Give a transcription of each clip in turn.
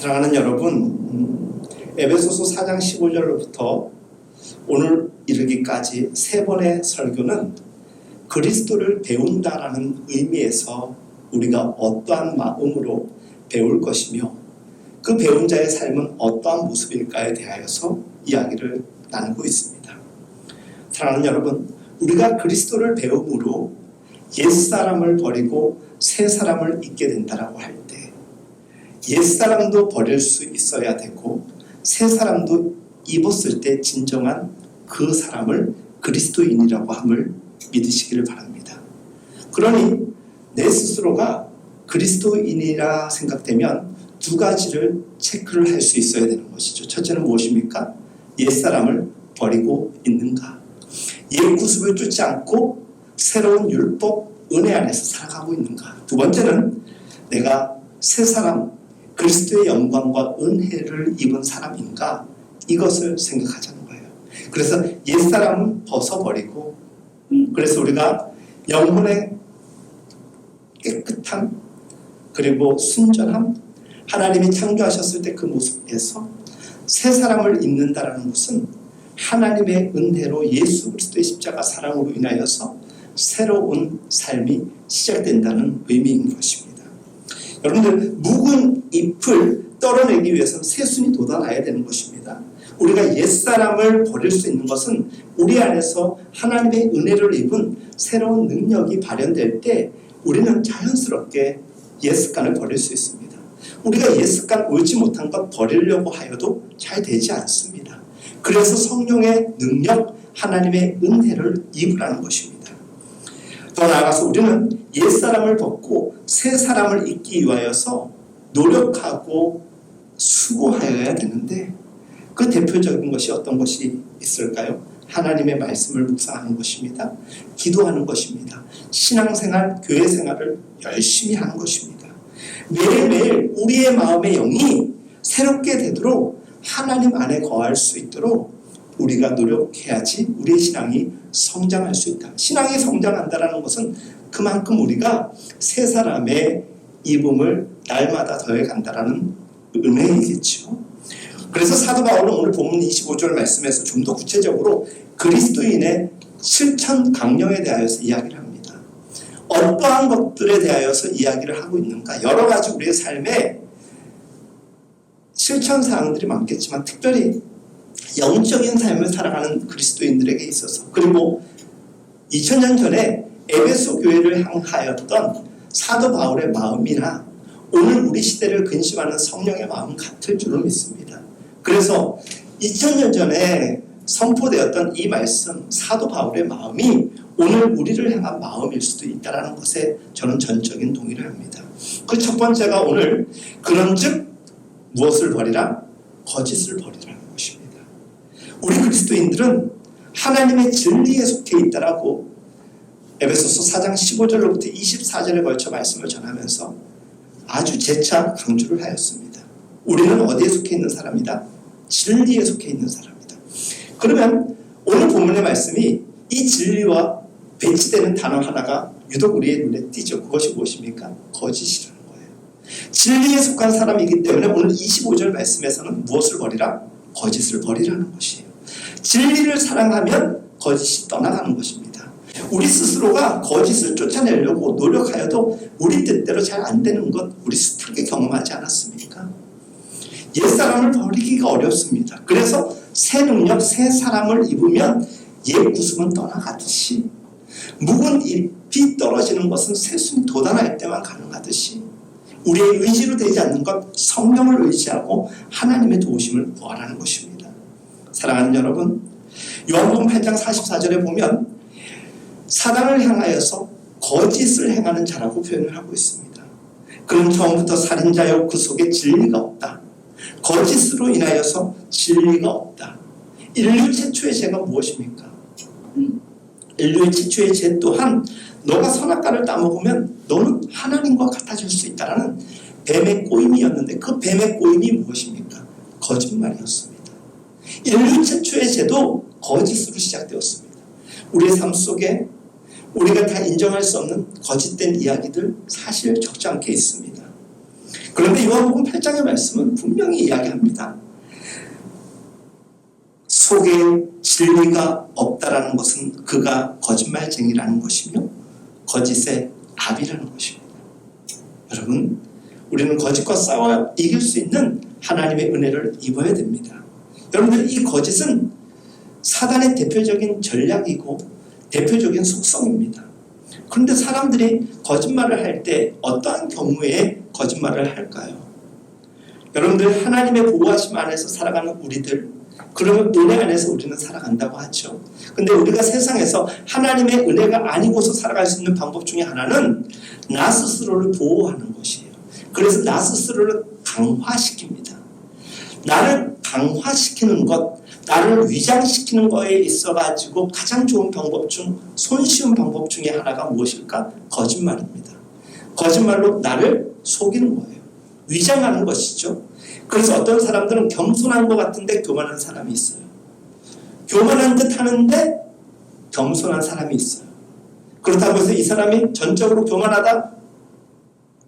사랑하는 여러분, 에베소서 4장 15절로부터 오늘 이르기까지 세 번의 설교는 그리스도를 배운다라는 의미에서 우리가 어떠한 마음으로 배울 것이며 그 배운 자의 삶은 어떠한 모습일까에 대하여서 이야기를 나누고 있습니다. 사랑하는 여러분, 우리가 그리스도를 배움으로 옛사람을 버리고 새사람을 입게 된다라고 할 때 옛사람도 버릴 수 있어야 되고 새사람도 입었을 때 진정한 그 사람을 그리스도인이라고 함을 믿으시기를 바랍니다. 그러니 내 스스로가 그리스도인이라 생각되면 두 가지를 체크를 할 수 있어야 되는 것이죠. 첫째는 무엇입니까? 옛사람을 버리고 있는가? 옛 구습을 쫓지 않고 새로운 율법, 은혜 안에서 살아가고 있는가? 두 번째는 내가 새 사람, 그리스도의 영광과 은혜를 입은 사람인가? 이것을 생각하자는 거예요. 그래서 옛사람은 벗어버리고 그래서 우리가 영혼의 깨끗함 그리고 순전함 하나님이 창조하셨을 때 그 모습에서 새 사람을 입는다는 것은 하나님의 은혜로 예수 그리스도의 십자가 사랑으로 인하여서 새로운 삶이 시작된다는 의미인 것입니다. 여러분들 묵은 잎을 떨어내기 위해서는 새순이 돋아나야 되는 것입니다. 우리가 옛사람을 버릴 수 있는 것은 우리 안에서 하나님의 은혜를 입은 새로운 능력이 발현될 때 우리는 자연스럽게 옛습관을 버릴 수 있습니다. 우리가 옛습관 옳지 못한 것 버리려고 하여도 잘 되지 않습니다. 그래서 성령의 능력, 하나님의 은혜를 입으라는 것입니다. 더 나아가서 우리는 옛사람을 벗고 새 사람을 입기 위하여서 노력하고 수고하여야 되는데 그 대표적인 것이 어떤 것이 있을까요? 하나님의 말씀을 묵상하는 것입니다. 기도하는 것입니다. 신앙생활, 교회생활을 열심히 하는 것입니다. 매일매일 우리의 마음의 영이 새롭게 되도록 하나님 안에 거할 수 있도록 우리가 노력해야지 우리의 신앙이 성장할 수 있다. 신앙이 성장한다는 것은 그만큼 우리가 새 사람의 입음을 날마다 더해간다는 은혜이겠죠. 그래서 사도 바울은 오늘 본문 25절 말씀에서 좀 더 구체적으로 그리스도인의 실천 강령에 대하여서 이야기를 합니다. 어떠한 것들에 대하여서 이야기를 하고 있는가? 여러 가지 우리의 삶에 실천 사항들이 많겠지만 특별히 영적인 삶을 살아가는 그리스도인들에게 있어서 그리고 2000년 전에 에베소 교회를 향하였던 사도 바울의 마음이나 오늘 우리 시대를 근심하는 성령의 마음 같을 줄로 믿습니다. 그래서 2000년 전에 선포되었던 이 말씀 사도 바울의 마음이 오늘 우리를 향한 마음일 수도 있다는 것에 저는 전적인 동의를 합니다. 그 첫 번째가 오늘 그런즉 무엇을 버리라? 거짓을 버리라는 것입니다. 우리 그리스도인들은 하나님의 진리에 속해 있다라고 에베소서 4장 15절로부터 24절에 걸쳐 말씀을 전하면서 아주 재차 강조를 하였습니다. 우리는 어디에 속해 있는 사람이다? 진리에 속해 있는 사람이다. 그러면 오늘 본문의 말씀이 이 진리와 배치되는 단어 하나가 유독 우리의 눈에 띄죠. 그것이 무엇입니까? 거짓이라는 거예요. 진리에 속한 사람이기 때문에 오늘 25절 말씀에서는 무엇을 버리라? 거짓을 버리라는 것이에요. 진리를 사랑하면 거짓이 떠나가는 것입니다. 우리 스스로가 거짓을 쫓아내려고 노력하여도 우리 뜻대로 잘 안 되는 것 우리 스스로게 경험하지 않았습니까? 옛사람을 버리기가 어렵습니다. 그래서 새 능력, 새 사람을 입으면 옛 구습은 떠나가듯이 묵은 잎이 떨어지는 것은 새순이 돋아날 때만 가능하듯이 우리의 의지로 되지 않는 것 성령을 의지하고 하나님의 도우심을 구하라는 것입니다. 사랑하는 여러분, 요한복음 8장 44절에 보면 사단을 향하여서 거짓을 행하는 자라고 표현을 하고 있습니다. 그는 처음부터 살인자요 그 속에 진리가 없다. 거짓으로 인하여서 진리가 없다. 인류 최초의 죄가 무엇입니까? 인류의 최초의 죄 또한 너가 선악과를 따먹으면 너는 하나님과 같아질 수 있다라는 뱀의 꼬임이었는데 그 뱀의 꼬임이 무엇입니까? 거짓말이었습니다. 인류 최초의 죄도 거짓으로 시작되었습니다. 우리의 삶 속에 우리가 다 인정할 수 없는 거짓된 이야기들 사실 적지 않게 있습니다. 그런데 요한복음 8장의 말씀은 분명히 이야기합니다. 속에 진리가 없다라는 것은 그가 거짓말쟁이라는 것이며 거짓의 압이라는 것입니다. 여러분, 우리는 거짓과 싸워 이길 수 있는 하나님의 은혜를 입어야 됩니다. 여러분들, 이 거짓은 사단의 대표적인 전략이고 대표적인 속성입니다. 그런데 사람들이 거짓말을 할 때 어떠한 경우에 거짓말을 할까요? 여러분들, 하나님의 보호하심 안에서 살아가는 우리들, 그러면 은혜 안에서 우리는 살아간다고 하죠. 근데 우리가 세상에서 하나님의 은혜가 아니고서 살아갈 수 있는 방법 중에 하나는 나 스스로를 보호하는 것이에요. 그래서 나 스스로를 강화시킵니다. 나를 강화시키는 것, 나를 위장시키는 거에 있어가지고 가장 좋은 방법 중, 손쉬운 방법 중에 하나가 무엇일까? 거짓말입니다. 거짓말로 나를 속이는 거예요. 위장하는 것이죠. 그래서 어떤 사람들은 겸손한 것 같은데 교만한 사람이 있어요. 교만한 듯 하는데 겸손한 사람이 있어요. 그렇다고 해서 이 사람이 전적으로 교만하다,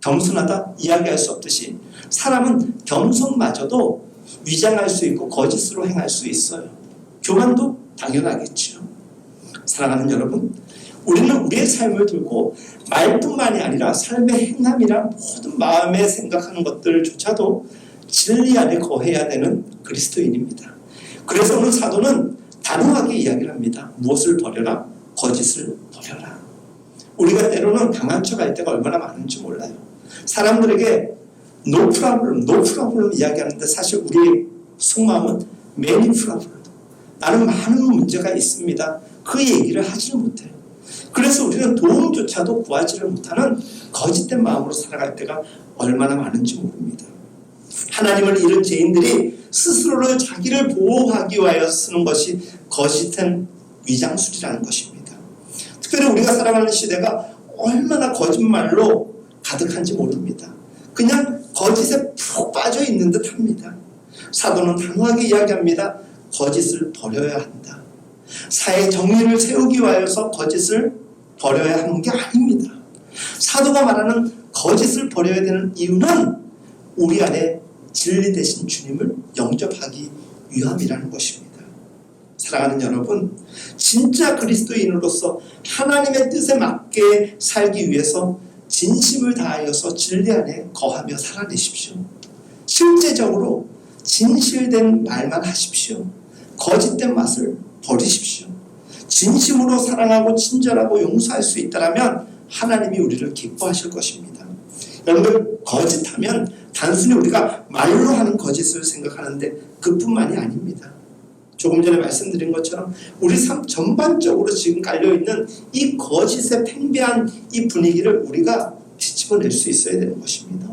겸손하다 이야기할 수 없듯이 사람은 겸손마저도 위장할 수 있고 거짓으로 행할 수 있어요. 교만도 당연하겠죠. 사랑하는 여러분, 우리는 우리의 삶을 들고 말뿐만이 아니라 삶의 행함이나 모든 마음에 생각하는 것들조차도 진리 안에 거해야 되는 그리스도인입니다. 그래서 오늘 사도는 단호하게 이야기를 합니다. 무엇을 버려라? 거짓을 버려라. 우리가 때로는 당한 척할 때가 얼마나 많은지 몰라요. 사람들에게 no problem 이야기하는데 사실 우리의 속마음은 many problem. 나는 많은 문제가 있습니다. 그 얘기를 하지를 못해요. 그래서 우리는 도움조차도 구하지를 못하는 거짓된 마음으로 살아갈 때가 얼마나 많은지 모릅니다. 하나님을 잃은 죄인들이 스스로를 자기를 보호하기 위하여 쓰는 것이 거짓된 위장술이라는 것입니다. 특별히 우리가 살아가는 시대가 얼마나 거짓말로 가득한지 모릅니다. 그냥 거짓에 푹 빠져 있는 듯 합니다. 사도는 단호하게 이야기합니다. 거짓을 버려야 한다. 사회 정의를 세우기 위하여서 거짓을 버려야 하는 게 아닙니다. 사도가 말하는 거짓을 버려야 되는 이유는 우리 안에 진리 되신 주님을 영접하기 위함이라는 것입니다. 사랑하는 여러분, 진짜 그리스도인으로서 하나님의 뜻에 맞게 살기 위해서 진심을 다하여서 진리 안에 거하며 살아내십시오. 실제적으로 진실된 말만 하십시오. 거짓된 맛을 버리십시오. 진심으로 사랑하고 친절하고 용서할 수 있다면 하나님이 우리를 기뻐하실 것입니다. 여러분, 거짓하면 단순히 우리가 말로 하는 거짓을 생각하는데 그뿐만이 아닙니다. 조금 전에 말씀드린 것처럼 우리 삶 전반적으로 지금 깔려있는 이 거짓의 팽배한 이 분위기를 우리가 뒤집어낼 수 있어야 되는 것입니다.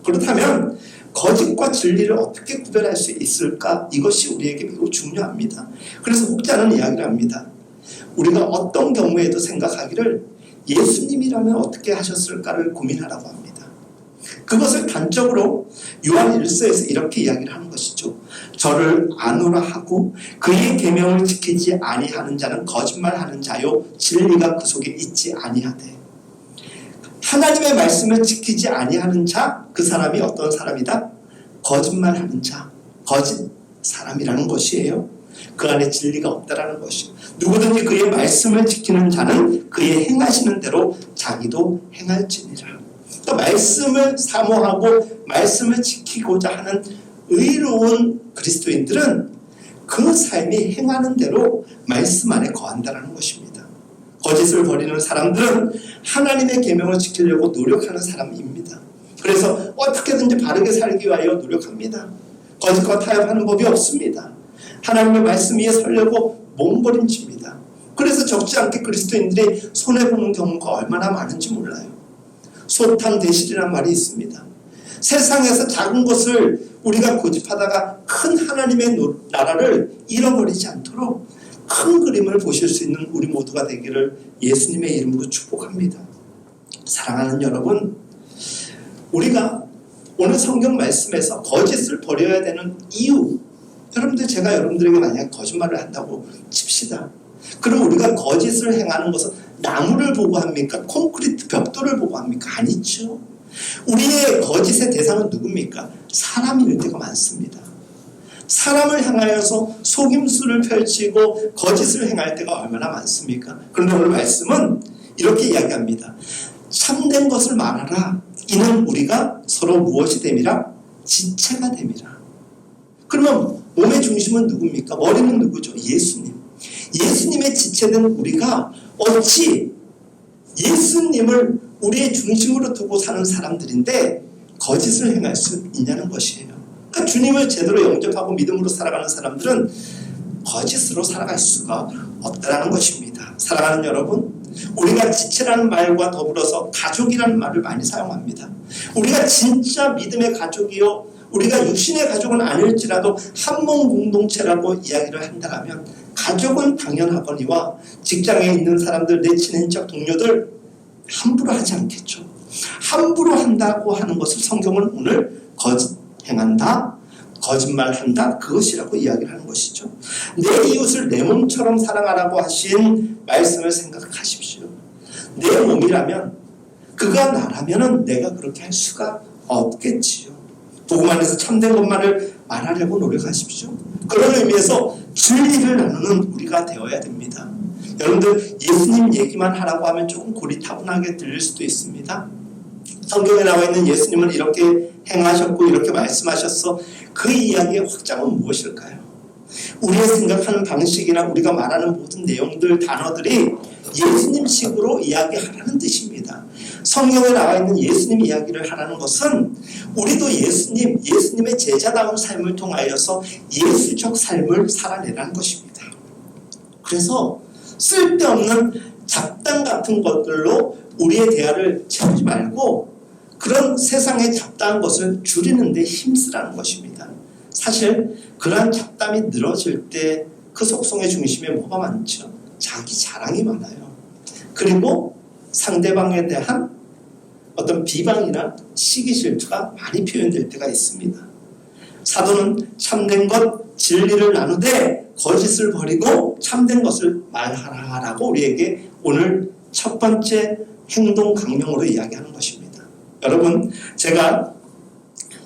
그렇다면 거짓과 진리를 어떻게 구별할 수 있을까? 이것이 우리에게 매우 중요합니다. 그래서 혹자는 이야기를 합니다. 우리가 어떤 경우에도 생각하기를 예수님이라면 어떻게 하셨을까를 고민하라고 합니다. 그것을 단적으로 요한 1서에서 이렇게 이야기를 하는 것이죠. 저를 아노라 하고 그의 계명을 지키지 아니하는 자는 거짓말하는 자요 진리가 그 속에 있지 아니하되. 하나님의 말씀을 지키지 아니하는 자, 그 사람이 어떤 사람이다? 거짓말하는 자, 거짓 사람이라는 것이에요. 그 안에 진리가 없다라는 것이요. 누구든지 그의 말씀을 지키는 자는 그의 행하시는 대로 자기도 행할지니라. 또 말씀을 사모하고 말씀을 지키고자 하는 의로운 그리스도인들은 그 삶이 행하는 대로 말씀 안에 거한다는 것입니다. 거짓을 버리는 사람들은 하나님의 계명을 지키려고 노력하는 사람입니다. 그래서 어떻게든지 바르게 살기 위하여 노력합니다. 거짓과 타협하는 법이 없습니다. 하나님의 말씀 위에 서려고 몸부림칩니다. 그래서 적지 않게 그리스도인들이 손해보는 경우가 얼마나 많은지 몰라요. 소탕대실이라는 말이 있습니다. 세상에서 작은 것을 우리가 고집하다가 큰 하나님의 나라를 잃어버리지 않도록 큰 그림을 보실 수 있는 우리 모두가 되기를 예수님의 이름으로 축복합니다. 사랑하는 여러분, 우리가 오늘 성경 말씀에서 거짓을 버려야 되는 이유, 여러분들, 제가 여러분들에게 만약 거짓말을 한다고 칩시다. 그럼 우리가 거짓을 행하는 것은 나무를 보고 합니까? 콘크리트 벽돌을 보고 합니까? 아니죠. 우리의 거짓의 대상은 누굽니까? 사람일 때가 많습니다. 사람을 향하여서 속임수를 펼치고 거짓을 행할 때가 얼마나 많습니까? 그런데 오늘 말씀은 이렇게 이야기합니다. 참된 것을 말하라. 이는 우리가 서로 무엇이 됨이라? 지체가 됨이라. 그러면 몸의 중심은 누굽니까? 머리는 누구죠? 예수님. 예수님의 지체된 우리가 어찌 예수님을 우리의 중심으로 두고 사는 사람들인데 거짓을 행할 수 있냐는 것이에요. 그러니까 주님을 제대로 영접하고 믿음으로 살아가는 사람들은 거짓으로 살아갈 수가 없다는 것입니다. 사랑하는 여러분, 우리가 지체라는 말과 더불어서 가족이라는 말을 많이 사용합니다. 우리가 진짜 믿음의 가족이요, 우리가 육신의 가족은 아닐지라도 한 몸 공동체라고 이야기를 한다면 가족은 당연하거니와 직장에 있는 사람들, 내 친인척 동료들 함부로 하지 않겠죠. 함부로 한다고 하는 것을 성경은 오늘 거짓 행한다, 거짓말한다, 그것이라고 이야기를 하는 것이죠. 내 이웃을 내 몸처럼 사랑하라고 하신 말씀을 생각하십시오. 내 몸이라면, 그가 나라면 내가 그렇게 할 수가 없겠지요. 복음 안에서 참된 것만을 말하려고 노력하십시오. 그런 의미에서 진리를 나누는 우리가 되어야 됩니다. 여러분들 예수님 얘기만 하라고 하면 조금 고리타분하게 들릴 수도 있습니다. 성경에 나와 있는 예수님은 이렇게 행하셨고 이렇게 말씀하셨어. 그 이야기의 확장은 무엇일까요? 우리가 생각하는 방식이나 우리가 말하는 모든 내용들, 단어들이 예수님식으로 이야기하라는 뜻입니다. 성경에 나와 있는 예수님 이야기를 하라는 것은 우리도 예수님의 제자다운 삶을 통하여서 예수적 삶을 살아내라는 것입니다. 그래서 쓸데없는 잡담 같은 것들로 우리의 대화를 채우지 말고 그런 세상의 잡다한 것을 줄이는 데 힘쓰라는 것입니다. 사실 그러한 잡담이 늘어질 때 그 속성의 중심에 뭐가 많죠? 자기 자랑이 많아요. 그리고 상대방에 대한 어떤 비방이나 시기 질투가 많이 표현될 때가 있습니다. 사도는 참된 것, 진리를 나누되 거짓을 버리고 참된 것을 말하라라고 우리에게 오늘 첫 번째 행동 강령으로 이야기하는 것입니다. 여러분, 제가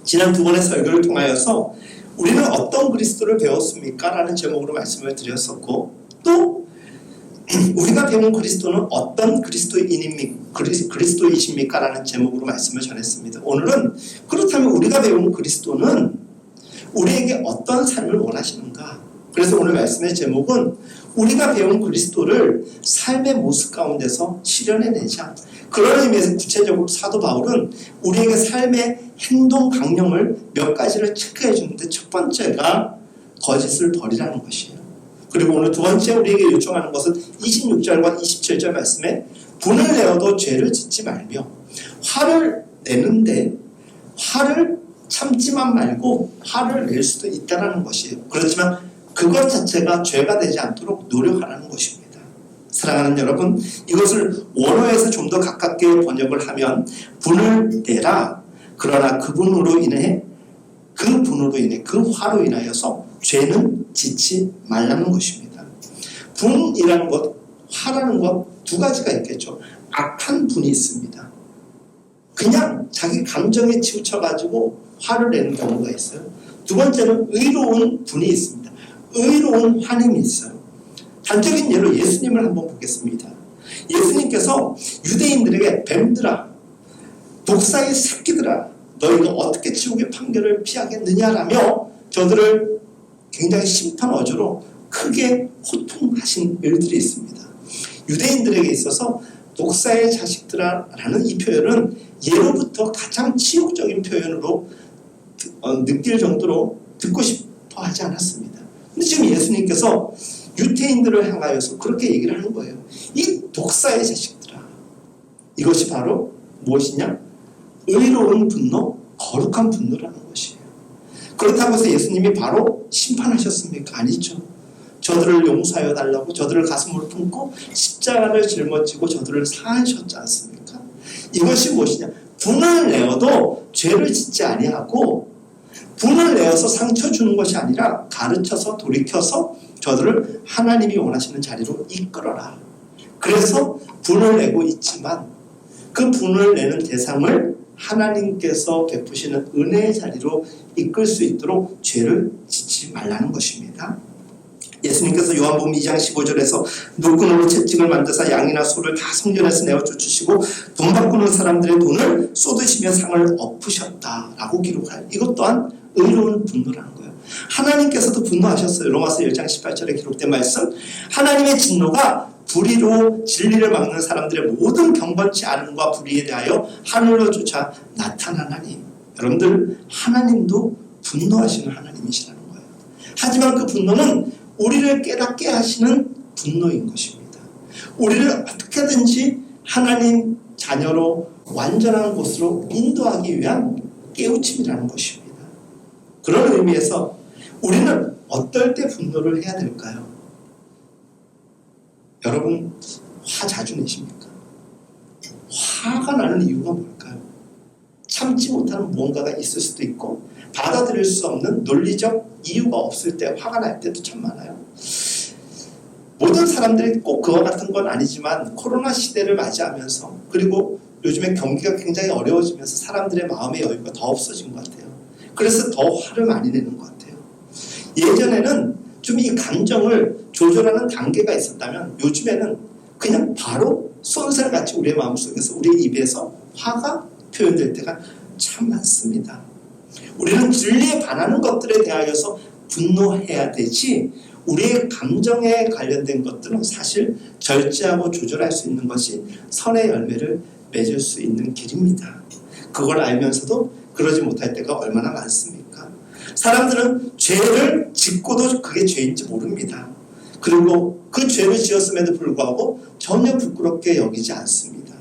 지난 두 번의 설교를 통하여서 우리는 어떤 그리스도를 배웠습니까? 라는 제목으로 말씀을 드렸었고, 또 우리가 배운 그리스도는 어떤 그리스도이십니까? 라는 제목으로 말씀을 전했습니다. 오늘은 그렇다면 우리가 배운 그리스도는 우리에게 어떤 삶을 원하시는가? 그래서 오늘 말씀의 제목은 우리가 배운 그리스도를 삶의 모습 가운데서 실현해내자. 그런 의미에서 구체적으로 사도 바울은 우리에게 삶의 행동 강령을 몇 가지를 체크해 주는데 첫 번째가 거짓을 버리라는 것이에요. 그리고 오늘 두 번째 우리에게 요청하는 것은 26절과 27절 말씀에 분을 내어도 죄를 짓지 말며 화를 내는데 화를 참지만 말고 화를 낼 수도 있다는 것이에요. 그렇지만 그것 자체가 죄가 되지 않도록 노력하라는 것입니다. 사랑하는 여러분, 이것을 원어에서 좀 더 가깝게 번역을 하면 분을 내라. 그러나 그 화로 인하여서 죄는 짓지 말라는 것입니다. 분이라는 것, 화라는 것 두 가지가 있겠죠. 악한 분이 있습니다. 그냥 자기 감정에 치우쳐가지고 화를 내는 경우가 있어요. 두 번째는 의로운 분이 있습니다. 의로운 화님이 있어요. 단적인 예로 예수님을 한번 보겠습니다. 예수님께서 유대인들에게 뱀들아, 독사의 새끼들아, 너희가 어떻게 지옥의 판결을 피하겠느냐라며 저들을 굉장히 심판 어조로 크게 호통하신 일들이 있습니다. 유대인들에게 있어서 독사의 자식들아라는 이 표현은 예로부터 가장 치욕적인 표현으로 느낄 정도로 듣고 싶어 하지 않았습니다. 근데 지금 예수님께서 유대인들을 향하여서 그렇게 얘기를 하는 거예요. 이 독사의 자식들아, 이것이 바로 무엇이냐? 의로운 분노, 거룩한 분노라는 것이에요. 그렇다고 해서 예수님이 바로 심판하셨습니까? 아니죠. 저들을 용서하여 달라고 저들을 가슴으로 품고 십자가를 짊어지고 저들을 사하셨지 않습니까? 이것이 무엇이냐? 분을 내어도 죄를 짓지 아니하고 분을 내어서 상처 주는 것이 아니라 가르쳐서 돌이켜서 저들을 하나님이 원하시는 자리로 이끌어라. 그래서 분을 내고 있지만 그 분을 내는 대상을 하나님께서 베푸시는 은혜의 자리로 이끌 수 있도록 죄를 짓지 말라는 것입니다. 예수님께서 요한복음 2장 15절에서 노끈으로 채찍을 만드사 양이나 소를 다 성전에서 내어 쫓으시고 돈 바꾸는 사람들의 돈을 쏟으시며 상을 엎으셨다라고 기록할, 이것 또한 의로운 분노라는 거예요. 하나님께서도 분노하셨어요. 로마서 1장 18절에 기록된 말씀, 하나님의 진노가 불의로 진리를 막는 사람들의 모든 경건치 않음과 불의에 대하여 하늘로 쫓아 나타나나니. 여러분들, 하나님도 분노하시는 하나님이시라는 거예요. 하지만 그 분노는 우리를 깨닫게 하시는 분노인 것입니다. 우리를 어떻게든지 하나님 자녀로 완전한 곳으로 인도하기 위한 깨우침이라는 것입니다. 그런 의미에서 우리는 어떨 때 분노를 해야 될까요? 여러분, 화 자주 내십니까? 화가 나는 이유가 뭘까요? 참지 못하는 무언가가 있을 수도 있고, 받아들일 수 없는 논리적 이유가 없을 때 화가 날 때도 참 많아요. 모든 사람들이 꼭 그와 같은 건 아니지만 코로나 시대를 맞이하면서, 그리고 요즘에 경기가 굉장히 어려워지면서 사람들의 마음의 여유가 더 없어진 것 같아요. 그래서 더 화를 많이 내는 것 같아요. 예전에는 좀 이 감정을 조절하는 단계가 있었다면 요즘에는 그냥 바로 쏜살같이 우리의 마음속에서, 우리의 입에서 화가 표현될 때가 참 많습니다. 우리는 진리에 반하는 것들에 대하여서 분노해야 되지, 우리의 감정에 관련된 것들은 사실 절제하고 조절할 수 있는 것이 선의 열매를 맺을 수 있는 길입니다. 그걸 알면서도 그러지 못할 때가 얼마나 많습니까? 사람들은 죄를 짓고도 그게 죄인지 모릅니다. 그리고 그 죄를 지었음에도 불구하고 전혀 부끄럽게 여기지 않습니다.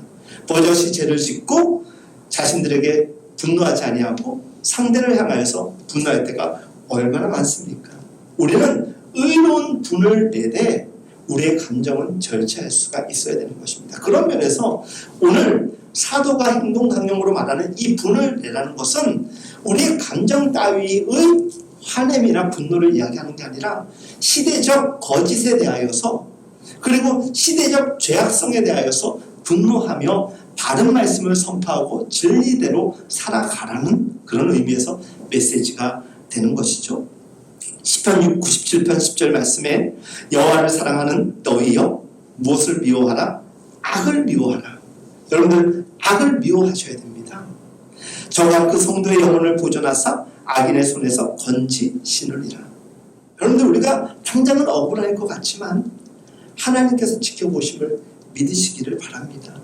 버젓이 죄를 짓고 자신들에게 분노하지 아니하고 상대를 향하여서 분노할 때가 얼마나 많습니까? 우리는 의로운 분을 내되 우리의 감정은 절제할 수가 있어야 되는 것입니다. 그런 면에서 오늘 사도가 행동 강령으로 말하는 이 분을 내라는 것은 우리의 감정 따위의 화냄이나 분노를 이야기하는 게 아니라 시대적 거짓에 대하여서, 그리고 시대적 죄악성에 대하여서 분노하며 바른 말씀을 선포하고 진리대로 살아가라는 그런 의미에서 메시지가 되는 것이죠. 시편 97편 10절 말씀에 여호와를 사랑하는 너희여 무엇을 미워하라? 악을 미워하라. 여러분들, 악을 미워하셔야 됩니다. 저가 그 성도의 영혼을 보존하사 악인의 손에서 건지시느니라. 여러분들, 우리가 당장은 억울할 것 같지만 하나님께서 지켜보심을 믿으시기를 바랍니다.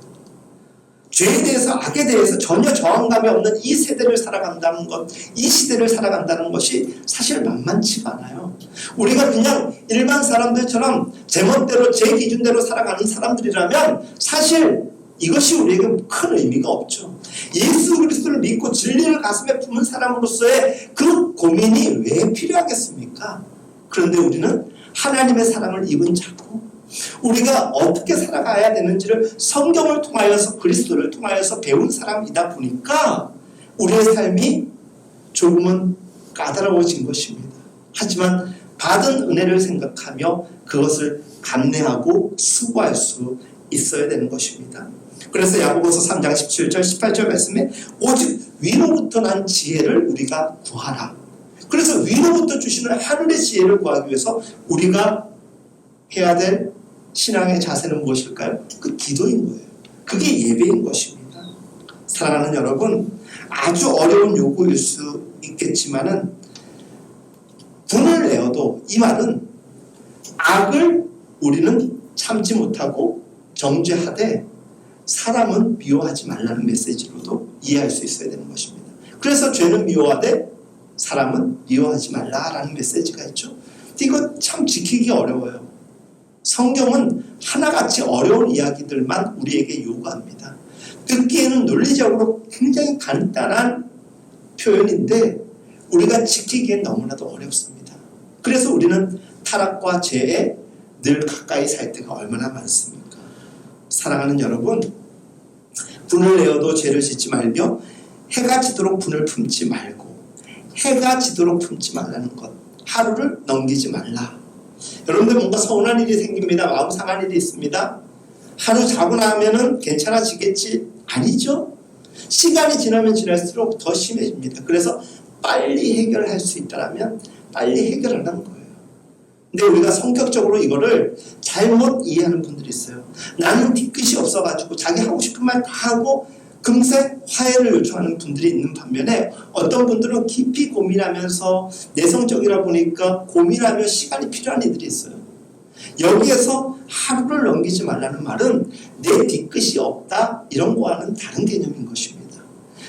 죄에 대해서, 악에 대해서 전혀 저항감이 없는 이 세대를 살아간다는 것, 이 시대를 살아간다는 것이 사실 만만치가 않아요. 우리가 그냥 일반 사람들처럼 제멋대로 제 기준대로 살아가는 사람들이라면 사실 이것이 우리에게 큰 의미가 없죠. 예수 그리스도를 믿고 진리를 가슴에 품은 사람으로서의 그 고민이 왜 필요하겠습니까? 그런데 우리는 하나님의 사랑을 입은 자고 우리가 어떻게 살아가야 되는지를 성경을 통하여서, 그리스도를 통하여서 배운 사람이다 보니까 우리의 삶이 조금은 까다로워진 것입니다. 하지만 받은 은혜를 생각하며 그것을 감내하고 수고할 수 있어야 되는 것입니다. 그래서 야고보서 3장 17절 18절 말씀에 오직 위로부터 난 지혜를 우리가 구하라. 그래서 위로부터 주시는 하늘의 지혜를 구하기 위해서 우리가 해야 될 신앙의 자세는 무엇일까요? 그 기도인 거예요. 그게 예배인 것입니다. 사랑하는 여러분, 아주 어려운 요구일 수 있겠지만은 분을 내어도 이 말은 악을 우리는 참지 못하고 정죄하되 사람은 미워하지 말라는 메시지로도 이해할 수 있어야 되는 것입니다. 그래서 죄는 미워하되 사람은 미워하지 말라라는 메시지가 있죠. 이거 참 지키기 어려워요. 성경은 하나같이 어려운 이야기들만 우리에게 요구합니다. 듣기에는 논리적으로 굉장히 간단한 표현인데 우리가 지키기엔 너무나도 어렵습니다. 그래서 우리는 타락과 죄에 늘 가까이 살 때가 얼마나 많습니까? 사랑하는 여러분, 분을 내어도 죄를 짓지 말며 해가 지도록 분을 품지 말고, 해가 지도록 품지 말라는 것, 하루를 넘기지 말라. 여러분들, 뭔가 서운한 일이 생깁니다. 마음 상한 일이 있습니다. 하루 자고 나면은 괜찮아지겠지? 아니죠. 시간이 지나면 지날수록 더 심해집니다. 그래서 빨리 해결할 수 있다면 빨리 해결하는 거예요. 근데 우리가 성격적으로 이거를 잘못 이해하는 분들이 있어요. 나는 뒤끝이 없어가지고 자기 하고 싶은 말 다 하고 금세 화해를 요청하는 분들이 있는 반면에 어떤 분들은 깊이 고민하면서 내성적이라 보니까 고민하며 시간이 필요한 이들이 있어요. 여기에서 하루를 넘기지 말라는 말은 내 뒤끝이 없다 이런 거와는 다른 개념인 것입니다.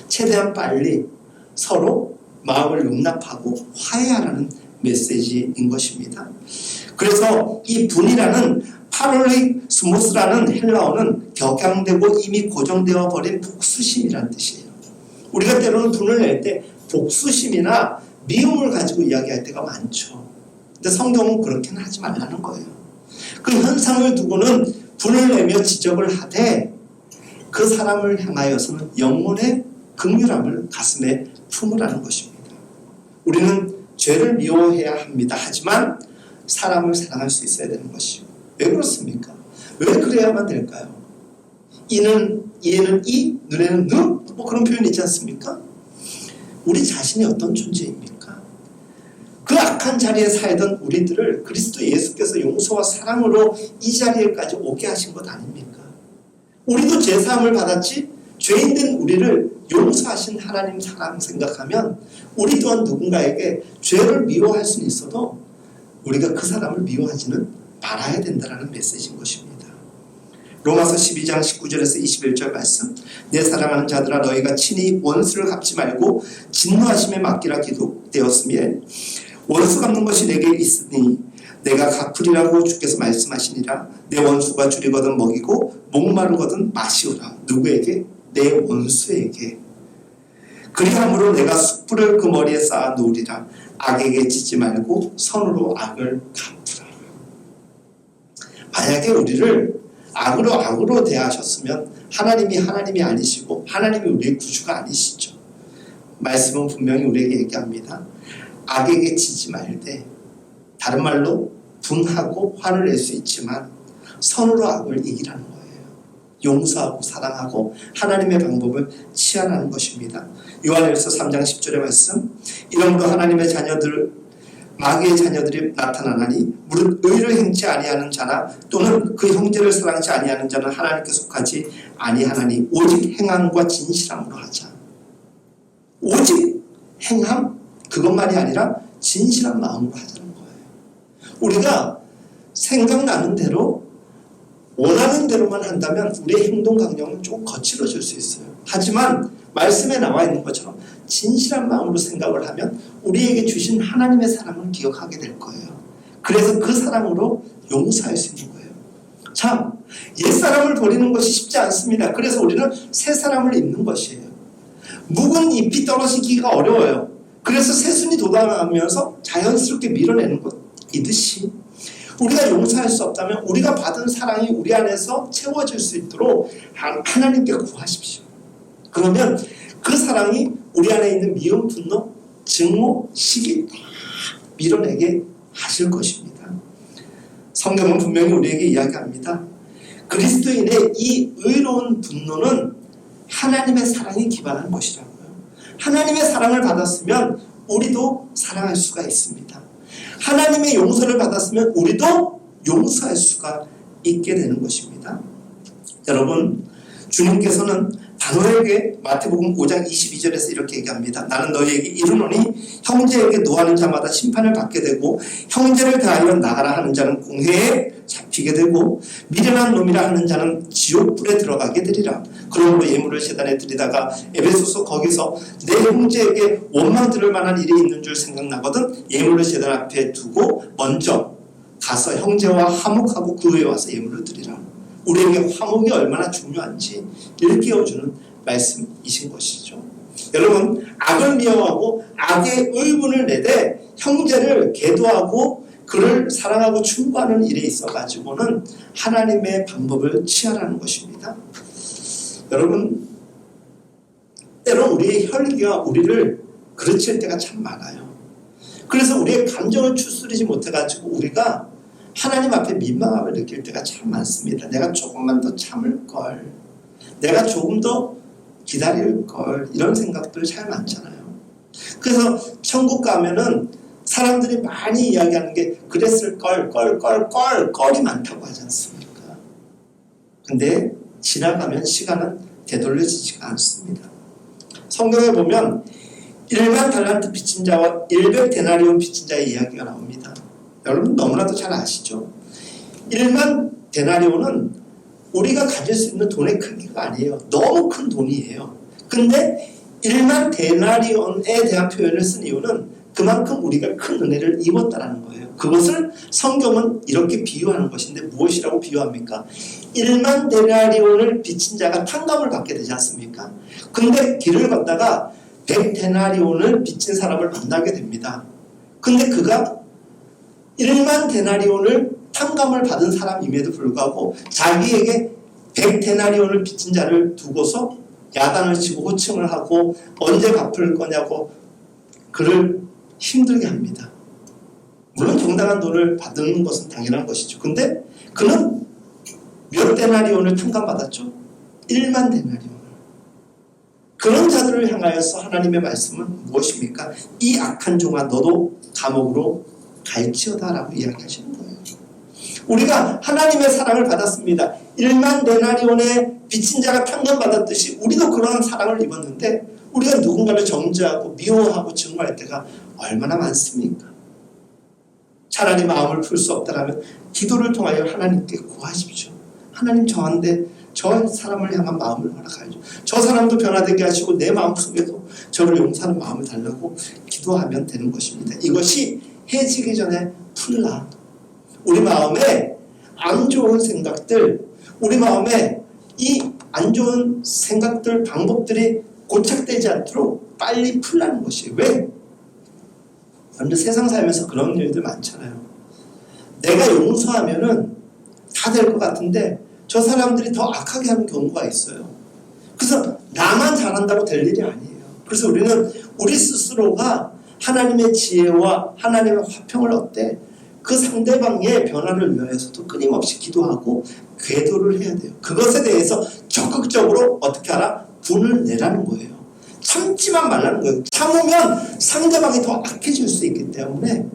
최대한 빨리 서로 마음을 용납하고 화해하라는 메시지인 것입니다. 그래서 이 분이라는 파롤릭스모스라는 헬라어는 격양되고 이미 고정되어 버린 복수심이라는 뜻이에요. 우리가 때로는 분을 낼 때 복수심이나 미움을 가지고 이야기할 때가 많죠. 근데 성경은 그렇게는 하지 말라는 거예요. 그 현상을 두고는 분을 내며 지적을 하되 그 사람을 향하여서는 영혼의 긍휼함을 가슴에 품으라는 것입니다. 우리는 죄를 미워해야 합니다. 하지만 사람을 사랑할 수 있어야 되는 것이죠. 왜 그렇습니까? 왜 그래야만 될까요? 이는 이에는 이, 눈에는 눈? 뭐 그런 표현이 있지 않습니까? 우리 자신이 어떤 존재입니까? 그 악한 자리에 살던 우리들을 그리스도 예수께서 용서와 사랑으로 이 자리에까지 오게 하신 것 아닙니까? 우리도 죄사함을 받았지 죄인된 우리를 용서하신 하나님 사랑 생각하면 우리 또한 누군가에게 죄를 미워할 수는 있어도 우리가 그 사람을 미워하지는 말아야 된다는 메시지인 것입니다. 로마서 12장 19절에서 21절 말씀, 내 사랑하는 자들아 너희가 친히 원수를 갚지 말고 진노하심에 맡기라 기록되었으며 원수 갚는 것이 내게 있으니 내가 갚으리라고 주께서 말씀하시니라. 내 원수가 줄이거든 먹이고 목마르거든 마시오라. 누구에게? 내 원수에게. 그리함으로 내가 숯불을 그 머리에 쌓아 놓으리라. 악에게 지지 말고 선으로 악을 갚으라. 만약에 우리를 악으로 대하셨으면 하나님이 아니시고 하나님이 우리의 구주가 아니시죠. 말씀은 분명히 우리에게 얘기합니다. 악에게 지지 말되, 다른 말로 분하고 화를 낼 수 있지만 선으로 악을 이기라는 거예요. 용서하고 사랑하고 하나님의 방법을 취하라는 것입니다. 요한일서 3장 10절의 말씀, 이러므로 하나님의 자녀들 마귀의 자녀들이 나타나나니 무릇 의를 행치 아니하는 자나 또는 그 형제를 사랑치 아니하는 자는 하나님께 속하지 아니하나니 오직 행함과 진실함으로 하자. 오직 행함? 그것만이 아니라 진실한 마음으로 하자는 거예요. 우리가 생각나는 대로 원하는 대로만 한다면 우리의 행동 강령은 좀 거칠어질 수 있어요. 하지만 말씀에 나와 있는 것처럼 진실한 마음으로 생각을 하면 우리에게 주신 하나님의 사랑을 기억하게 될 거예요. 그래서 그 사랑으로 용서할 수 있는 거예요. 참, 옛사람을 버리는 것이 쉽지 않습니다. 그래서 우리는 새 사람을 입는 것이에요. 묵은 잎이 떨어지기가 어려워요. 그래서 새순이 돋아나면서 자연스럽게 밀어내는 것이듯이 우리가 용서할 수 없다면 우리가 받은 사랑이 우리 안에서 채워질 수 있도록 하나님께 구하십시오. 그러면 그 사랑이 우리 안에 있는 미움, 분노, 증오, 시기 다 밀어내게 하실 것입니다. 성경은 분명히 우리에게 이야기합니다. 그리스도인의 이 의로운 분노는 하나님의 사랑에 기반한 것이라고요. 하나님의 사랑을 받았으면 우리도 사랑할 수가 있습니다. 하나님의 용서를 받았으면 우리도 용서할 수가 있게 되는 것입니다. 여러분, 주님께서는 바로에게 마태복음 5장 22절에서 이렇게 얘기합니다. 나는 너희에게 이르노니 형제에게 노하는 자마다 심판을 받게 되고 형제를 대하여 나가라 하는 자는 공회에 잡히게 되고 미련한 놈이라 하는 자는 지옥불에 들어가게 되리라. 그러므로 예물을 제단에 드리다가 에베소서 거기서 내 형제에게 원망 들을 만한 일이 있는 줄 생각나거든 예물을 제단 앞에 두고 먼저 가서 형제와 화목하고 그 후에 와서 예물을 드리라. 우리에게 화목이 얼마나 중요한지 일깨워주는 말씀이신 것이죠. 여러분, 악을 미워하고 악의 의분을 내되 형제를 계도하고 그를 사랑하고 충고하는 일에 있어가지고는 하나님의 방법을 취하라는 것입니다. 여러분, 때론 우리의 혈기가 우리를 그르칠 때가 참 많아요. 그래서 우리의 감정을 추스르지 못해가지고 우리가 하나님 앞에 민망함을 느낄 때가 참 많습니다. 내가 조금만 더 참을 걸. 내가 조금 더 기다릴 걸, 이런 생각들 잘 많잖아요. 그래서 천국 가면은 사람들이 많이 이야기하는 게 그랬을 껄이 많다고 하지 않습니까? 근데 지나가면 시간은 되돌려지지가 않습니다. 성경에 보면 1만 달란트 빚진 자와 100데나리온 빚진 자의 이야기가 나옵니다. 여러분 너무나도 잘 아시죠? 1만 데나리온은 우리가 가질 수 있는 돈의 크기가 아니에요. 너무 큰 돈이에요. 근데 1만 데나리온에 대한 표현을 쓴 이유는 그만큼 우리가 큰 은혜를 입었다는 거예요. 그것을 성경은 이렇게 비유하는 것인데 무엇이라고 비유합니까? 1만 데나리온을 빚진 자가 탕감을 받게 되지 않습니까? 근데 길을 걷다가 100데나리온을 빚진 사람을 만나게 됩니다. 근데 그가 1만 데나리온을 탕감을 받은 사람임에도 불구하고 자기에게 100데나리온을 빚진 자를 두고서 야단을 치고 호칭을 하고 언제 갚을 거냐고 그를 힘들게 합니다. 물론 정당한 돈을 받는 것은 당연한 것이죠. 근데 그는 몇 데나리온을 탕감받았죠? 1만 데나리온. 그런 자들을 향하여서 하나님의 말씀은 무엇입니까? 이 악한 종아 너도 감옥으로 갈지어다 라고 이야기하시는 거예요. 우리가 하나님의 사랑을 받았습니다. 1만 데나리온의 빚진 자가 탕감받았듯이 우리도 그러한 사랑을 입었는데 우리가 누군가를 정죄하고 미워하고 증오할 때가 얼마나 많습니까? 차라리 마음을 풀 수 없다면 기도를 통하여 하나님께 구하십시오. 하나님 저한테 저 사람을 향한 마음을 허락하죠. 저 사람도 변화되게 하시고 내 마음속에도 저를 용서하는 마음을 달라고 기도하면 되는 것입니다. 이것이 해지기 전에 풀라. 우리 마음에 안 좋은 생각들, 우리 마음에 이 안 좋은 생각들, 방법들이 고착되지 않도록 빨리 풀라는 것이에요. 왜? 여러분들 세상 살면서 그런 일들 많잖아요. 내가 용서하면은 다 될 것 같은데 저 사람들이 더 악하게 하는 경우가 있어요. 그래서 나만 잘한다고 될 일이 아니에요. 그래서 우리는 우리 스스로가 하나님의 지혜와 하나님의 화평을 얻되 그 상대방의 변화를 위하여서도 끊임없이 기도하고 궤도를 해야 돼요. 그것에 대해서 적극적으로 어떻게 하라? 분을 내라는 거예요. 참지만 말라는 거예요. 참으면 상대방이 더 악해질 수 있기 때문에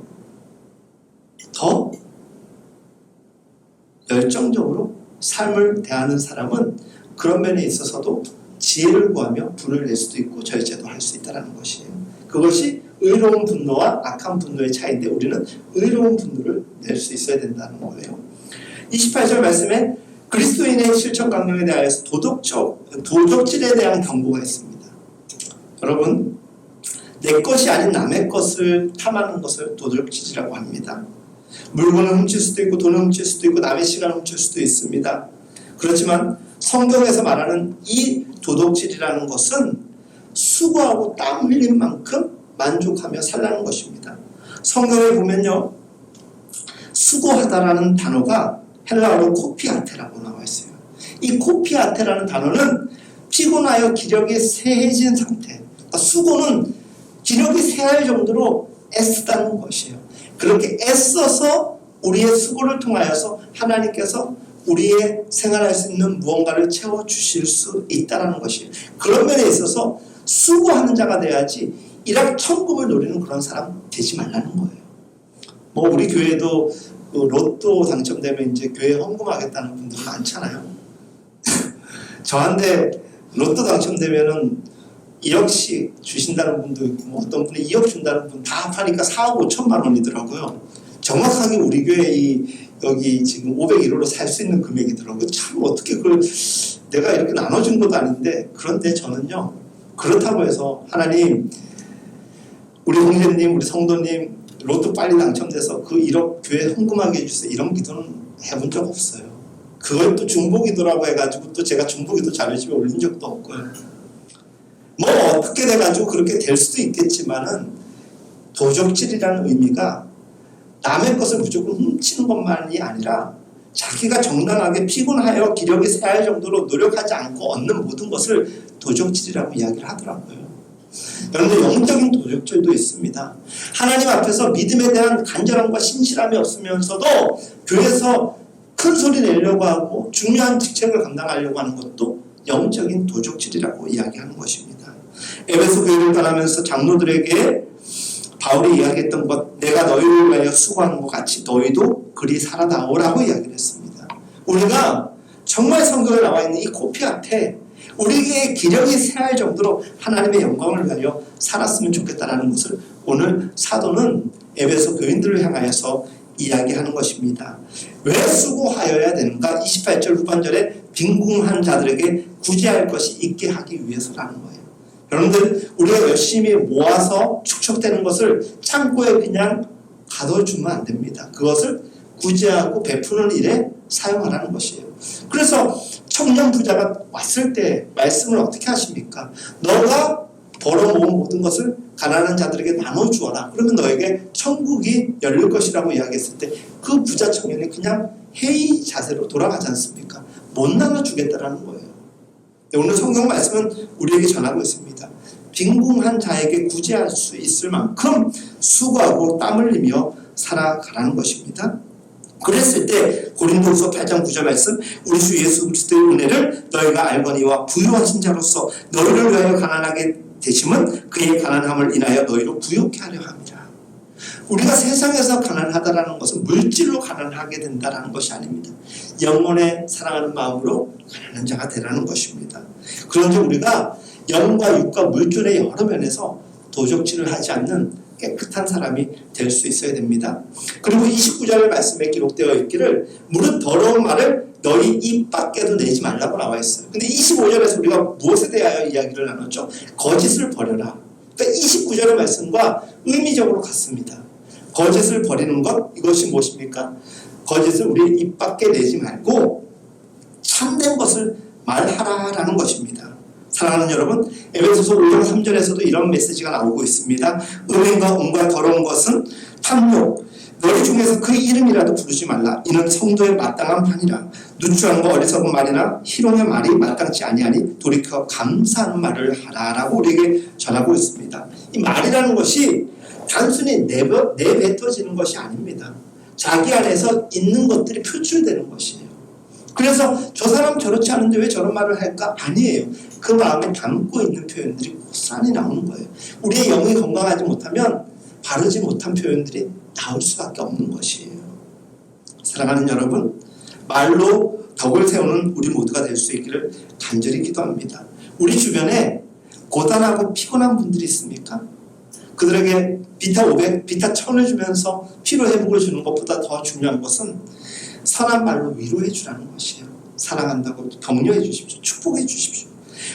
더 열정적으로 삶을 대하는 사람은 그런 면에 있어서도 지혜를 구하며 분을 낼 수도 있고 절제도 할 수 있다는 것이에요. 그것이 의로운 분노와 악한 분노의 차이인데 우리는 의로운 분노를 낼 수 있어야 된다는 거예요. 28절 말씀에 그리스도인의 실천 강령에 대하여서 도적질에 대한 경고가 있습니다. 여러분, 내 것이 아닌 남의 것을 탐하는 것을 도적질이라고 합니다. 물건을 훔칠 수도 있고 돈을 훔칠 수도 있고 남의 시간을 훔칠 수도 있습니다. 그렇지만 성경에서 말하는 이 도둑질이라는 것은 수고하고 땀 흘린 만큼 만족하며 살라는 것입니다. 성경에 보면요, 수고하다라는 단어가 헬라어로 코피아테라고 나와 있어요. 이 코피아테라는 단어는 피곤하여 기력이 쇠해진 상태. 그러니까 수고는 기력이 쇠할 정도로 애쓰다는 것이에요. 그렇게 애써서 우리의 수고를 통하여서 하나님께서 우리의 생활할 수 있는 무언가를 채워주실 수 있다는 것이에요. 그런 면에 있어서 수고하는 자가 돼야지 일확천금을 노리는 그런 사람 되지 말라는 거예요. 뭐 우리 교회도 로또 당첨되면 이제 교회 헌금하겠다는 분들 많잖아요. 저한테 로또 당첨되면은 1억씩 주신다는 분도 있고 뭐 어떤 분이 2억 준다는 분 다 합하니까 4억 5천만 원이더라고요. 정확하게 우리 교회 여기 지금 501호로 살 수 있는 금액이더라고요. 참 어떻게 그걸 내가 이렇게 나눠준 것도 아닌데, 그런데 저는요, 그렇다고 해서 하나님 우리 형제님 우리 성도님 로또 빨리 당첨돼서 그 1억 교회 헌금하게 해주세요 이런 기도는 해본 적 없어요. 그걸 또 중보기도라고 해가지고 또 제가 중보기도 자료집에 올린 적도 없고요. 뭐 어떻게 돼가지고 그렇게 될 수도 있겠지만은 도적질이라는 의미가 남의 것을 무조건 훔치는 것만이 아니라 자기가 정당하게 피곤하여 기력이 쇠할 정도로 노력하지 않고 얻는 모든 것을 도적질이라고 이야기를 하더라고요. 여러분들 영적인 도적질도 있습니다. 하나님 앞에서 믿음에 대한 간절함과 신실함이 없으면서도 교회에서 큰 소리 내려고 하고 중요한 직책을 감당하려고 하는 것도 영적인 도적질이라고 이야기하는 것입니다. 에베소 교회를 떠나면서 장로들에게 바울이 이야기했던 것, 내가 너희를 위하여 수고하는 것 같이 너희도 그리 살아나오라고 이야기를 했습니다. 우리가 정말 성경에 나와 있는 이 코피 앞에 우리에게 기력이 쇠할 정도로 하나님의 영광을 위하여 살았으면 좋겠다는 것을 오늘 사도는 에베소 교인들을 향하여서 이야기하는 것입니다. 왜 수고하여야 되는가? 28절 후반절에 빈궁한 자들에게 구제할 것이 있게 하기 위해서라는 거예요. 여러분들, 우리가 열심히 모아서 축적되는 것을 창고에 그냥 가둬주면 안 됩니다. 그것을 구제하고 베푸는 일에 사용하라는 것이에요. 그래서 청년 부자가 왔을 때 말씀을 어떻게 하십니까? 너가 벌어모은 모든 것을 가난한 자들에게 나눠주어라. 그러면 너에게 천국이 열릴 것이라고 이야기했을 때 그 부자 청년이 그냥 회의 자세로 돌아가지 않습니까? 못 나눠주겠다라는 거예요. 오늘 성경 말씀은 우리에게 전하고 있습니다. 빈궁한 자에게 구제할 수 있을 만큼 수고하고 땀 흘리며 살아가라는 것입니다. 그랬을 때 고린도후서 8장 9절 말씀, 우리 주 예수 그리스도의 은혜를 너희가 알거니와 부유하신 자로서 너희를 위하여 가난하게 되심은 그의 가난함을 인하여 너희로 부욕케 하려 함이라. 우리가 세상에서 가난하다라는 것은 물질로 가난하게 된다는 것이 아닙니다. 영혼에 사랑하는 마음으로 가난한 자가 되라는 것입니다. 그런데 우리가 영과 육과 물질의 여러 면에서 도적질을 하지 않는 깨끗한 사람이 될 수 있어야 됩니다. 그리고 29절 말씀에 기록되어 있기를 무릇 더러운 말을 너희 입 밖에도 내지 말라고 나와 있어요. 근데 25절에서 우리가 무엇에 대하여 이야기를 나눴죠? 거짓을 버려라. 그러니까 29절의 말씀과 의미적으로 같습니다. 거짓을 버리는 것, 이것이 무엇입니까? 거짓을 우리 입 밖에 내지 말고 참된 것을 말하라라는 것입니다. 사랑하는 여러분, 에베소서 5장 3절에서도 이런 메시지가 나오고 있습니다. 음행과 음과 더러운 것은 탐욕, 너희 중에서 그 이름이라도 부르지 말라. 이는 성도의 마땅한 판이라. 누추함과 어리석은 말이나 희롱의 말이 마땅치 아니하니 돌이켜 감사하는 말을 하라라고 우리에게 전하고 있습니다. 이 말이라는 것이 단순히 내뱉어지는 것이 아닙니다. 자기 안에서 있는 것들이 표출되는 것이에요. 그래서 저 사람 저렇지 않은데 왜 저런 말을 할까? 아니에요. 그 마음에 담고 있는 표현들이 고스란히 나오는 거예요. 우리의 영이 건강하지 못하면 바르지 못한 표현들이 나올 수밖에 없는 것이에요. 사랑하는 여러분, 말로 덕을 세우는 우리 모두가 될 수 있기를 간절히 기도합니다. 우리 주변에 고단하고 피곤한 분들이 있습니까? 그들에게 비타 500, 비타 1000을 주면서 피로 회복을 주는 것보다 더 중요한 것은 선한 말로 위로해 주라는 것이에요. 사랑한다고 격려해 주십시오. 축복해 주십시오.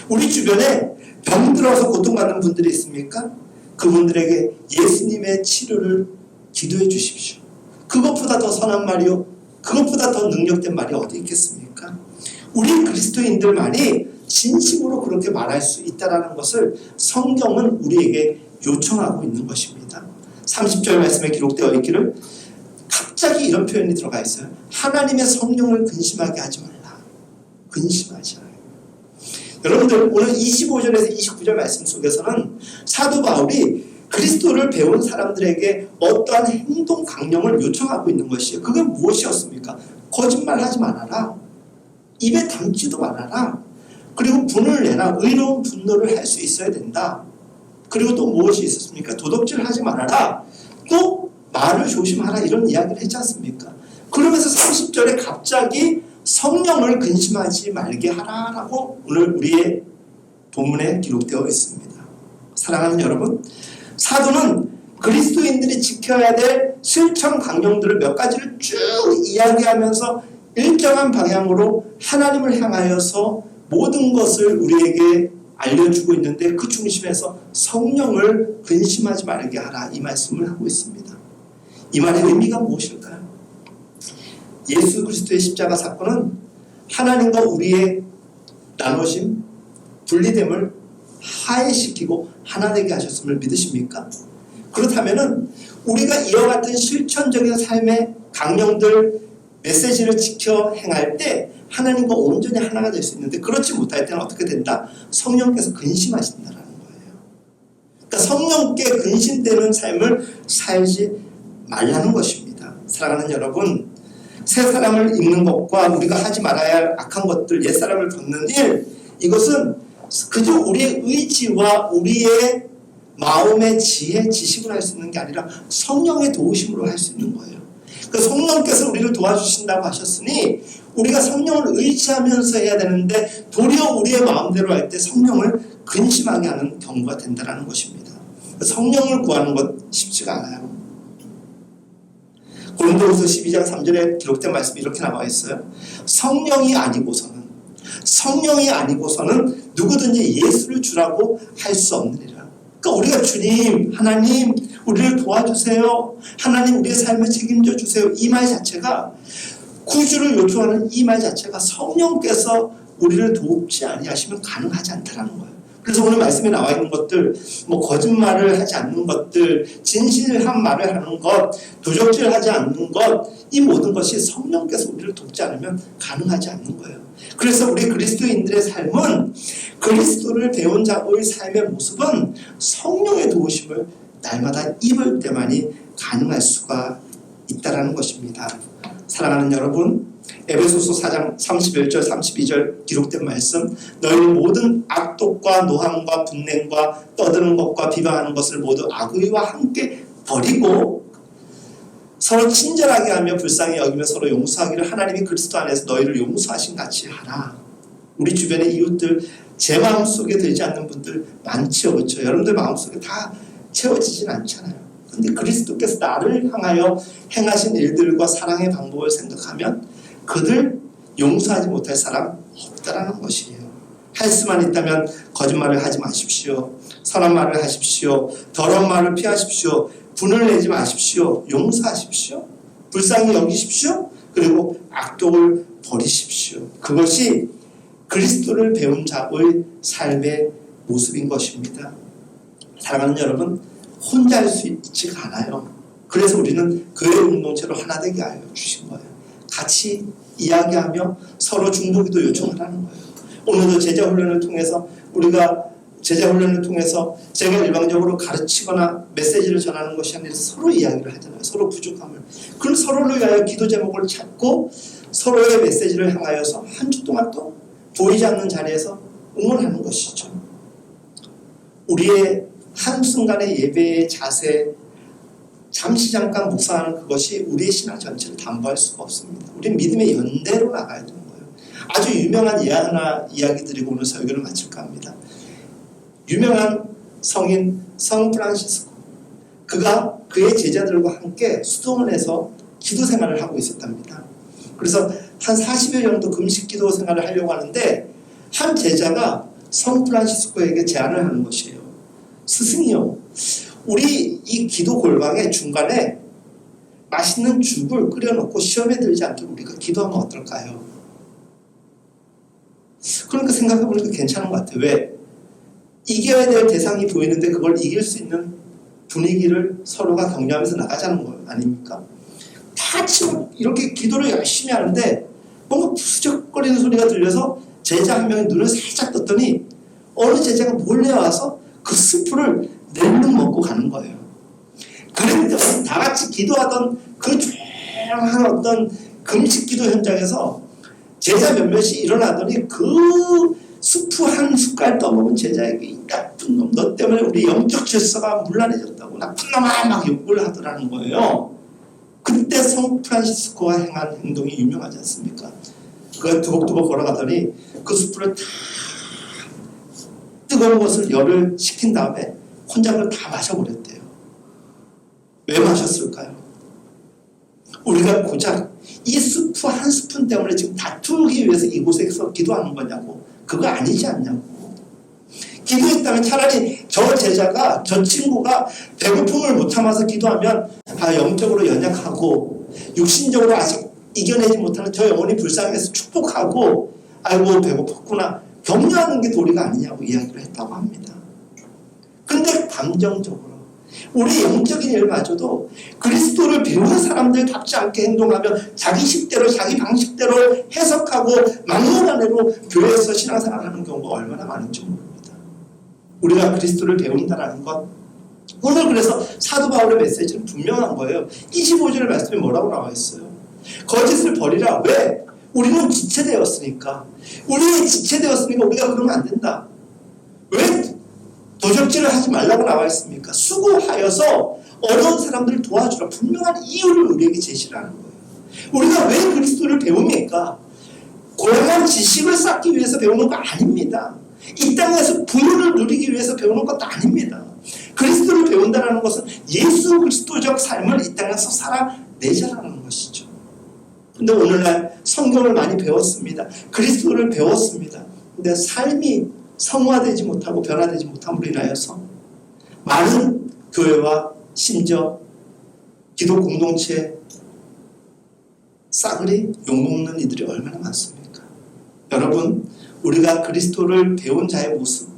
우리 주변에 병들어서 고통받는 분들이 있습니까? 그분들에게 예수님의 치료를 기도해 주십시오. 그것보다 더 선한 말이요, 그것보다 더 능력된 말이 어디 있겠습니까? 우리 그리스도인들만이 진심으로 그렇게 말할 수 있다는 것을 성경은 우리에게 요청하고 있는 것입니다. 30절 말씀에 기록되어 있기를 갑자기 이런 표현이 들어가 있어요. 하나님의 성령을 근심하게 하지 말라. 근심하지 않아요. 여러분들, 오늘 25절에서 29절 말씀 속에서는 사도 바울이 그리스도를 배운 사람들에게 어떠한 행동 강령을 요청하고 있는 것이에요. 그게 무엇이었습니까? 거짓말하지 말아라. 입에 담지도 말아라. 그리고 분을 내라. 의로운 분노를 할 수 있어야 된다. 그리고 또 무엇이 있었습니까? 도덕질하지 말아라. 또 말을 조심하라. 이런 이야기를 했지 않습니까? 그러면서 30절에 갑자기 성령을 근심하지 말게 하라라고 오늘 우리의 본문에 기록되어 있습니다. 사랑하는 여러분, 사도는 그리스도인들이 지켜야 될 실천 강령들을 몇 가지를 쭉 이야기하면서 일정한 방향으로 하나님을 향하여서 모든 것을 우리에게 알려주고 있는데, 그 중심에서 성령을 근심하지 말게 하라, 이 말씀을 하고 있습니다. 이 말의 의미가 무엇일까요? 예수 그리스도의 십자가 사건은 하나님과 우리의 나누심, 분리됨을 화해시키고 하나 되게 하셨음을 믿으십니까? 그렇다면 우리가 이와 같은 실천적인 삶의 강령들, 메시지를 지켜 행할 때 하나님과 온전히 하나가 될 수 있는데, 그렇지 못할 때는 어떻게 된다? 성령께서 근심하신다라는 거예요. 그러니까 성령께 근심되는 삶을 살지 말라는 것입니다. 사랑하는 여러분, 새 사람을 입는 것과 우리가 하지 말아야 할 악한 것들, 옛사람을 벗는 일, 이것은 그저 우리의 의지와 우리의 마음의 지혜, 지식으로 할 수 있는 게 아니라 성령의 도우심으로 할 수 있는 거예요. 그 성령께서 우리를 도와주신다고 하셨으니 우리가 성령을 의지하면서 해야 되는데 도리어 우리의 마음대로 할 때 성령을 근심하게 하는 경우가 된다는 것입니다. 성령을 구하는 것 쉽지가 않아요. 고린도후서 12장 3절에 기록된 말씀이 이렇게 나와 있어요. 성령이 아니고서는 누구든지 예수를 주라고 할 수 없느니라. 그러니까 우리가 주님, 하나님 우리를 도와주세요. 하나님 우리의 삶을 책임져 주세요. 이 말 자체가 구주를 요청하는 이 말 자체가 성령께서 우리를 돕지 아니하시면 가능하지 않다라는 거예요. 그래서 오늘 말씀에 나와 있는 것들, 거짓말을 하지 않는 것들, 진실한 말을 하는 것, 도적질하지 않는 것, 이 모든 것이 성령께서 우리를 돕지 않으면 가능하지 않는 거예요. 그래서 우리 그리스도인들의 삶은 그리스도를 배운 자의 삶의 모습은 성령의 도우심을 날마다 입을 때만이 가능할 수가 있다는 것입니다. 사랑하는 여러분, 에베소서 4장 31절 32절 기록된 말씀, 너희 모든 악독과 노함과 분냉과 떠드는 것과 비방하는 것을 모두 악의와 함께 버리고 서로 친절하게 하며 불쌍히 여기며 서로 용서하기를 하나님이 그리스도 안에서 너희를 용서하신 같이 하라. 우리 주변의 이웃들, 제 마음속에 들지 않는 분들 많지요, 그렇죠? 여러분들 마음속에 다 채워지진 않잖아요. 그런데 그리스도께서 나를 향하여 행하신 일들과 사랑의 방법을 생각하면 그들 용서하지 못할 사람 없다라는 것이에요. 할 수만 있다면 거짓말을 하지 마십시오. 선한 말을 하십시오. 더러운 말을 피하십시오. 분을 내지 마십시오. 용서하십시오. 불쌍히 여기십시오. 그리고 악독을 버리십시오. 그것이 그리스도를 배운 자의 삶의 모습인 것입니다. 사랑하는 여러분, 혼자 할 수 있지가 않아요. 그래서 우리는 교회 공동체로 하나 되게 하여 주신 거예요. 같이 이야기하며 서로 중보기도 요청하라는 거예요. 오늘도 제자훈련을 통해서 제가 일방적으로 가르치거나 메시지를 전하는 것이 아니라 서로 이야기를 하잖아요. 서로 부족함을. 그럼 서로를 위하여 기도 제목을 찾고 서로의 메시지를 향하여서 한 주 동안 또 보이지 않는 자리에서 응원하는 것이죠. 우리의 한순간의 예배의 자세, 잠시 잠깐 묵상하는 그것이 우리의 신앙 전체를 담보할 수가 없습니다. 우리는 믿음의 연대로 나가야 되는 거예요. 아주 유명한 예 하나 이야기 드리고 오늘 설교를 마칠까 합니다. 유명한 성인 성 프란시스코, 그가 그의 제자들과 함께 수도원에서 기도 생활을 하고 있었답니다. 그래서 한 40여 정도 금식 기도 생활을 하려고 하는데 한 제자가 성 프란시스코에게 제안을 하는 것이에요. 스승이요, 우리 이 기도 골방의 중간에 맛있는 죽을 끓여놓고 시험에 들지 않도록 우리가 기도하면 어떨까요? 그러니까 생각해보니까 괜찮은 것 같아요. 왜? 이겨야 될 대상이 보이는데 그걸 이길 수 있는 분위기를 서로가 격려하면서 나가자는 거 아닙니까? 다 같이 이렇게 기도를 열심히 하는데 뭔가 부스적거리는 소리가 들려서 제자 한 명이 눈을 살짝 떴더니 어느 제자가 몰래 와서 그 스프를 낼름 먹고 가는 거예요. 그런데 다 같이 기도하던 그 조용한 어떤 금식 기도 현장에서 제자 몇몇이 일어나더니 그 스프 한 숟갈 떠먹은 제자에게 이 나쁜 놈, 너 때문에 우리 영적 질서가 문란해졌다고 나쁜 놈아 막 욕을 하더라는 거예요. 그때 성 프란시스코가 행한 행동이 유명하지 않습니까? 그가 두벅두벅 걸어가더니 그 스프를 다 뜨거운 것을 열을 식힌 다음에 혼자 그걸 다 마셔버렸대요. 왜 마셨을까요? 우리가 고작 이 스프 한 스푼 때문에 지금 다투기 위해서 이곳에서 기도하는 거냐고. 그거 아니지 않냐고. 기도했다면 차라리 저 제자가, 저 친구가 배고픔을 못 참아서 기도하면 영적으로 연약하고 육신적으로 아직 이겨내지 못하는 저 영혼이 불쌍해서 축복하고 아이고 배고팠구나 격려하는 게 도리가 아니냐고 이야기를 했다고 합니다. 근데 감정적으로 우리 영적인 일마저도 그리스도를 배우는 사람들답지 않게 행동하며 자기 식대로 자기 방식대로 해석하고 막론하대로 교회에서 신앙생활을 하는 경우가 얼마나 많은지 모릅니다. 우리가 그리스도를 배운다는 것, 오늘 그래서 사도 바울의 메시지는 분명한 거예요. 25절 말씀에 뭐라고 나와 있어요? 거짓을 버리라. 왜? 우리는 지체되었으니까 우리가 그러면 안 된다. 왜 도적질을 하지 말라고 나와 있습니까? 수고하여서 어려운 사람들을 도와주라. 분명한 이유를 우리에게 제시를 하는 거예요. 우리가 왜 그리스도를 배웁니까? 고향한 지식을 쌓기 위해서 배우는 거 아닙니다. 이 땅에서 부유를 누리기 위해서 배우는 것도 아닙니다. 그리스도를 배운다는 것은 예수 그리스도적 삶을 이 땅에서 살아내자라는 것이죠. 근데 오늘날 성경을 많이 배웠습니다. 그리스도를 배웠습니다. 근데 삶이 성화되지 못하고 변화되지 못함으로 인하여서 많은 교회와 심지어 기도 공동체 싸그리 욕먹는 이들이 얼마나 많습니까? 여러분, 우리가 그리스도를 배운 자의 모습,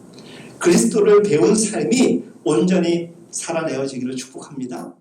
그리스도를 배운 삶이 온전히 살아내어지기를 축복합니다.